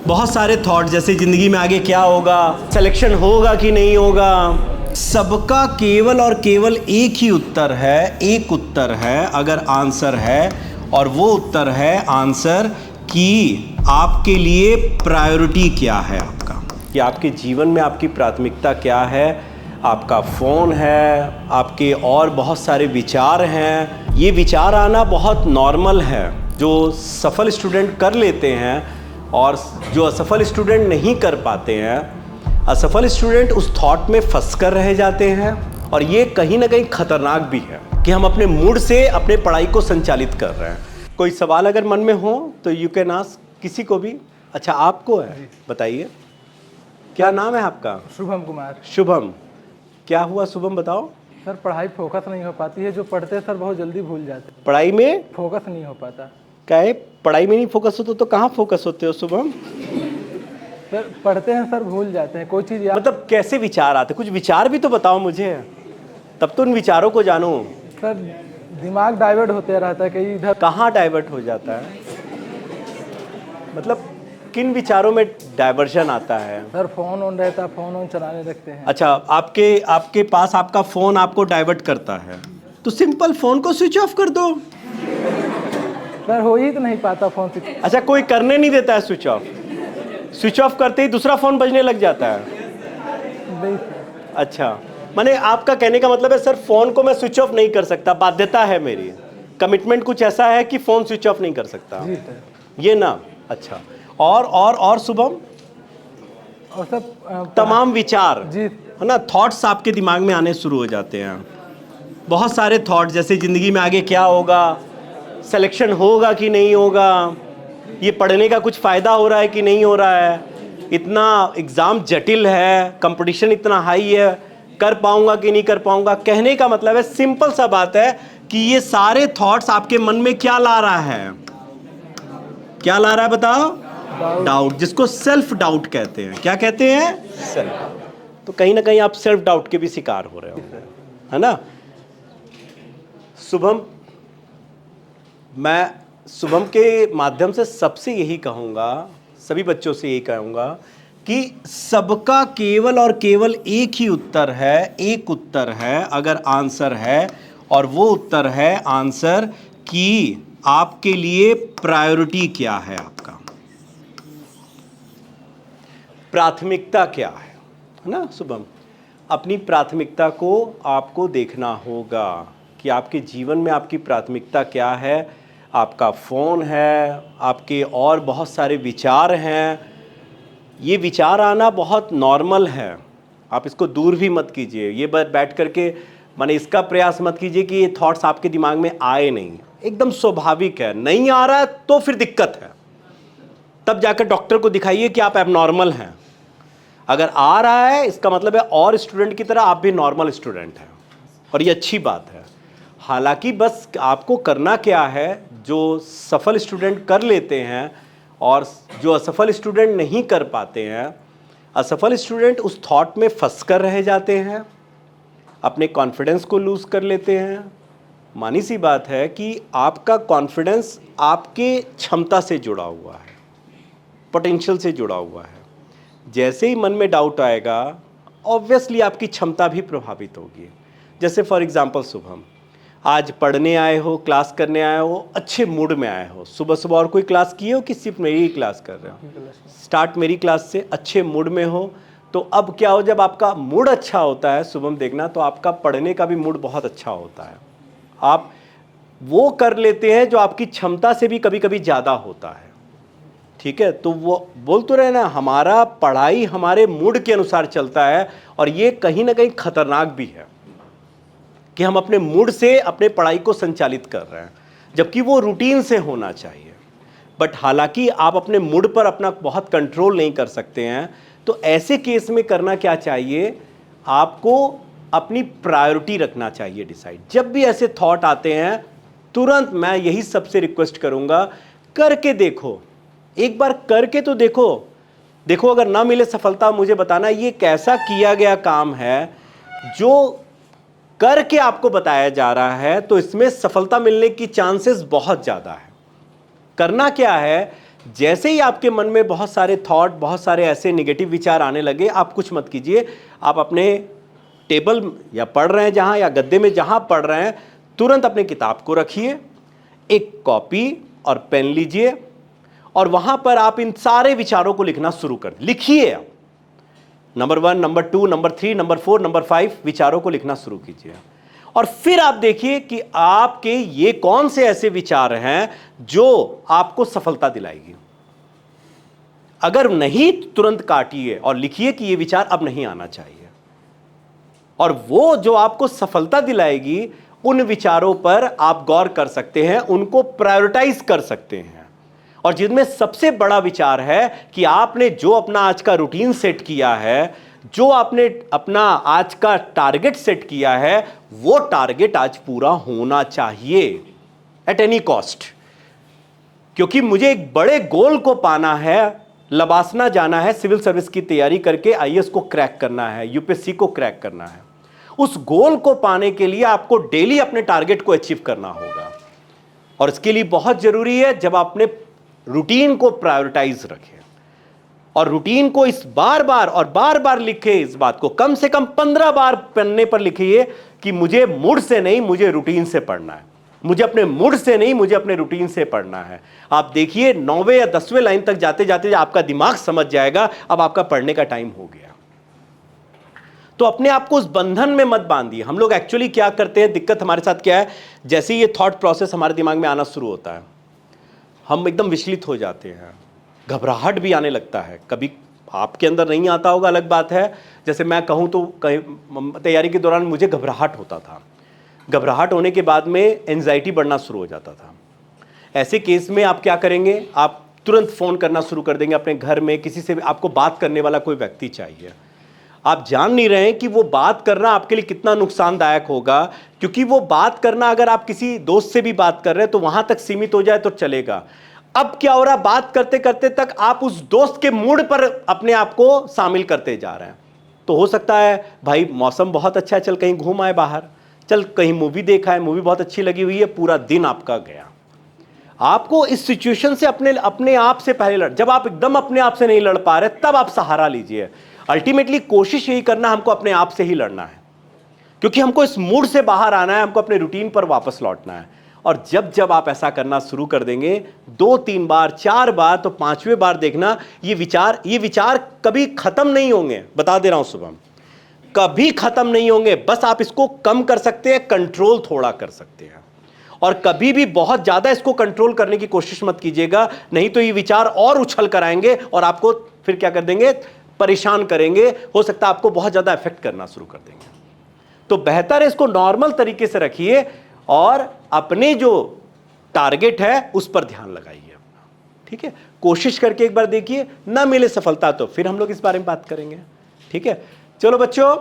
बहुत सारे थॉट, जैसे ज़िंदगी में आगे क्या होगा, सिलेक्शन होगा कि नहीं होगा। सबका केवल और केवल एक ही उत्तर है, एक उत्तर है अगर आंसर है, और वो उत्तर है आंसर कि आपके लिए प्रायोरिटी क्या है आपका, कि आपके जीवन में आपकी प्राथमिकता क्या है। आपका फ़ोन है, आपके और बहुत सारे विचार हैं। ये विचार आना बहुत नॉर्मल है। जो सफल स्टूडेंट कर लेते हैं और जो असफल स्टूडेंट नहीं कर पाते हैं, असफल स्टूडेंट उस थॉट में फंस कर रह जाते हैं। और ये कहीं ना कहीं खतरनाक भी है कि हम अपने मूड से अपने पढ़ाई को संचालित कर रहे हैं। कोई सवाल अगर मन में हो तो यू कैन आस्क किसी को भी। अच्छा, आपको है, बताइए क्या नाम है आपका? शुभम कुमार। शुभम, क्या हुआ शुभम, बताओ। सर पढ़ाई फोकस नहीं हो पाती है, जो पढ़ते हैं सर बहुत जल्दी भूल जाते हैं। पढ़ाई में फोकस नहीं हो पाता। क्या है, पढ़ाई में नहीं फोकस होते तो कहाँ फोकस होते हो शुभम? सर पढ़ते हैं सर भूल जाते हैं कोई चीज़ याद। मतलब कैसे विचार आते, कुछ विचार भी तो बताओ मुझे, तब तो उन विचारों को जानूं। सर दिमाग डाइवर्ट होते रहता है, कहीं इधर। कहाँ डाइवर्ट हो जाता है, मतलब किन विचारों में डाइवर्जन आता है? सर फोन ऑन रहता है, फोन ऑन चलाने लगते हैं। अच्छा, आपके पास आपका फ़ोन आपको डाइवर्ट करता है, तो सिंपल फ़ोन को स्विच ऑफ कर दो। सर हो ही तो नहीं पाता फ़ोन से। अच्छा, कोई करने नहीं देता है स्विच ऑफ? स्विच ऑफ करते ही दूसरा फ़ोन बजने लग जाता है। नहीं सर। अच्छा, माने आपका कहने का मतलब है सर फ़ोन को मैं स्विच ऑफ नहीं कर सकता, बाध्यता है मेरी, कमिटमेंट कुछ ऐसा है कि फ़ोन स्विच ऑफ नहीं कर सकता। जी सर। ये ना, अच्छा, और शुभम? और सब तमाम विचार, जी है ना, थॉट्स आपके दिमाग में आने शुरू हो जाते हैं। बहुत सारे थॉट्स, जैसे ज़िंदगी में आगे क्या होगा, सिलेक्शन होगा कि नहीं होगा, ये पढ़ने का कुछ फ़ायदा हो रहा है कि नहीं हो रहा है, इतना एग्ज़ाम जटिल है, कंपटीशन इतना हाई है, कर पाऊंगा कि नहीं कर पाऊंगा। कहने का मतलब है, सिंपल सा बात है कि ये सारे थॉट्स आपके मन में क्या ला रहा है, क्या ला रहा है बताओ? डाउट, जिसको सेल्फ डाउट कहते हैं। क्या कहते हैं? सेल्फ। तो कहीं ना कहीं आप सेल्फ डाउट के भी शिकार हो रहे हो, है ना शुभम? मैं शुभम के माध्यम से सबसे यही कहूँगा, सभी बच्चों से यही कहूँगा कि सबका केवल और केवल एक ही उत्तर है, एक उत्तर है अगर आंसर है, और वो उत्तर है आंसर कि आपके लिए प्रायोरिटी क्या है, आपका प्राथमिकता क्या है ना शुभम? अपनी प्राथमिकता को आपको देखना होगा कि आपके जीवन में आपकी प्राथमिकता क्या है। आपका फ़ोन है, आपके और बहुत सारे विचार हैं। ये विचार आना बहुत नॉर्मल है, आप इसको दूर भी मत कीजिए। ये बैठ करके माने इसका प्रयास मत कीजिए कि ये थॉट्स आपके दिमाग में आए नहीं, एकदम स्वाभाविक है। नहीं आ रहा है तो फिर दिक्कत है, तब जाकर डॉक्टर को दिखाइए कि आप एबनॉर्मल हैं। अगर आ रहा है इसका मतलब है और स्टूडेंट की तरह आप भी नॉर्मल स्टूडेंट हैं, और ये अच्छी बात है। हालांकि बस आपको करना क्या है, जो सफल स्टूडेंट कर लेते हैं और जो असफल स्टूडेंट नहीं कर पाते हैं, असफल स्टूडेंट उस थॉट में फंस कर रह जाते हैं, अपने कॉन्फिडेंस को लूज़ कर लेते हैं। मानी सी बात है कि आपका कॉन्फिडेंस आपके क्षमता से जुड़ा हुआ है, पोटेंशियल से जुड़ा हुआ है। जैसे ही मन में डाउट आएगा, ऑब्वियसली आपकी क्षमता भी प्रभावित होगी। जैसे फॉर एग्जांपल शुभम, आज पढ़ने आए हो, क्लास करने आए हो, अच्छे मूड में आए हो, सुबह सुबह और कोई क्लास किए हो कि सिर्फ मेरी ही क्लास कर रहे हो? स्टार्ट मेरी क्लास से, अच्छे मूड में हो। तो अब क्या हो, जब आपका मूड अच्छा होता है शुभम, देखना तो आपका पढ़ने का भी मूड बहुत अच्छा होता है। आप वो कर लेते हैं जो आपकी क्षमता से भी कभी कभी ज़्यादा होता है, ठीक है? तो वो बोल तो रहे ना, हमारा पढ़ाई हमारे मूड के अनुसार चलता है, और ये कहीं ना कहीं खतरनाक भी है कि हम अपने मूड से अपने पढ़ाई को संचालित कर रहे हैं, जबकि वो रूटीन से होना चाहिए। बट हालांकि आप अपने मूड पर अपना बहुत कंट्रोल नहीं कर सकते हैं, तो ऐसे केस में करना क्या चाहिए, आपको अपनी प्रायोरिटी रखना चाहिए डिसाइड। जब भी ऐसे थॉट आते हैं, तुरंत मैं यही सबसे रिक्वेस्ट करूंगा, करके देखो, एक बार करके तो देखो अगर ना मिले सफलता, मुझे बताना ये कैसा किया गया काम है जो करके आपको बताया जा रहा है, तो इसमें सफलता मिलने की चांसेस बहुत ज़्यादा है। करना क्या है जैसे ही आपके मन में बहुत सारे थॉट, बहुत सारे ऐसे नेगेटिव विचार आने लगे, आप कुछ मत कीजिए, आप अपने टेबल या पढ़ रहे हैं जहां, या गद्दे में जहां पढ़ रहे हैं, तुरंत अपने किताब को रखिए, एक कॉपी और पेन लीजिए और वहां पर आप इन सारे विचारों को लिखना शुरू कर लिखिए। आप number 1, number 2, number 3, number 4, number 5 विचारों को लिखना शुरू कीजिए और फिर आप देखिए कि आपके ये कौन से ऐसे विचार हैं जो आपको सफलता दिलाएगी। अगर नहीं, तुरंत काटिए और लिखिए कि ये विचार अब नहीं आना चाहिए, और वो जो आपको सफलता दिलाएगी उन विचारों पर आप गौर कर सकते हैं, उनको प्रायोरिटाइज कर सकते हैं। और जिनमें सबसे बड़ा विचार है कि आपने जो अपना आज का रूटीन सेट किया है, जो आपने अपना आज का टारगेट सेट किया है, वो टारगेट आज पूरा होना चाहिए एट एनी कॉस्ट। क्योंकि मुझे एक बड़े गोल को पाना है, लबासना जाना है, सिविल सर्विस की तैयारी करके आईएएस को क्रैक करना है, यूपीएससी को क्रैक करना है। उस गोल को पाने के लिए आपको डेली अपने टारगेट को अचीव करना होगा, और इसके लिए बहुत जरूरी है जब आप अपने रूटीन को प्रायोरिटाइज रखें और रूटीन को इस बार बार लिखे, इस बात को कम से कम 15 बार पन्ने पर लिखिए कि मुझे मूड से नहीं, मुझे रूटीन से पढ़ना है, मुझे अपने मूड से नहीं, मुझे अपने रूटीन से पढ़ना है। आप देखिए 9वें या 10वें लाइन तक जाते जाते आपका दिमाग समझ जाएगा अब आपका पढ़ने का टाइम हो गया। तो अपने आप को उस बंधन में मत बांधिए। हम लोग एक्चुअली क्या करते हैं, दिक्कत हमारे साथ क्या है, जैसे ही ये थॉट प्रोसेस हमारे दिमाग में आना शुरू होता है, हम एकदम विचलित हो जाते हैं, घबराहट भी आने लगता है। कभी आपके अंदर नहीं आता होगा, अलग बात है। जैसे मैं कहूँ तो तैयारी के दौरान मुझे घबराहट होता था, घबराहट होने के बाद में एंजाइटी बढ़ना शुरू हो जाता था। ऐसे केस में आप क्या करेंगे, आप तुरंत फ़ोन करना शुरू कर देंगे अपने घर में, किसी से भी आपको बात करने वाला कोई व्यक्ति चाहिए। आप जान नहीं रहे हैं कि वो बात करना आपके लिए कितना नुकसानदायक होगा, क्योंकि वो बात करना अगर आप किसी दोस्त से भी बात कर रहे हैं तो वहां तक सीमित हो जाए तो चलेगा। अब क्या हो रहा है, बात करते करते तक आप उस दोस्त के मूड पर अपने आप को शामिल करते जा रहे हैं। तो हो सकता है भाई मौसम बहुत अच्छा है, चल कहीं घूम आए बाहर, चल कहीं मूवी देखा है, मूवी बहुत अच्छी लगी हुई है, पूरा दिन आपका गया। आपको इस सिचुएशन से अपने आप से पहले जब आप एकदम अपने आप से नहीं लड़ पा रहे तब आप सहारा लीजिए। अल्टीमेटली कोशिश यही करना, हमको अपने आप से ही लड़ना है, क्योंकि हमको इस मूड से बाहर आना है, हमको अपने रूटीन पर वापस लौटना है। और जब जब आप ऐसा करना शुरू कर देंगे, 2-3 बार 4 बार, तो 5वें बार देखना ये विचार कभी खत्म नहीं होंगे। बता दे रहा हूं शुभम, कभी खत्म नहीं होंगे। बस आप इसको कम कर सकते हैं, कंट्रोल थोड़ा कर सकते हैं, और कभी भी बहुत ज्यादा इसको कंट्रोल करने की कोशिश मत कीजिएगा, नहीं तो ये विचार और उछल कर आएंगे और आपको फिर क्या कर देंगे, परेशान करेंगे। हो सकता है आपको बहुत ज्यादा इफेक्ट करना शुरू कर देंगे। तो बेहतर है इसको नॉर्मल तरीके से रखिए और अपने जो टारगेट है उस पर ध्यान लगाइए अपना। ठीक है, कोशिश करके एक बार देखिए, ना मिले सफलता तो फिर हम लोग इस बारे में बात करेंगे। ठीक है, चलो बच्चों।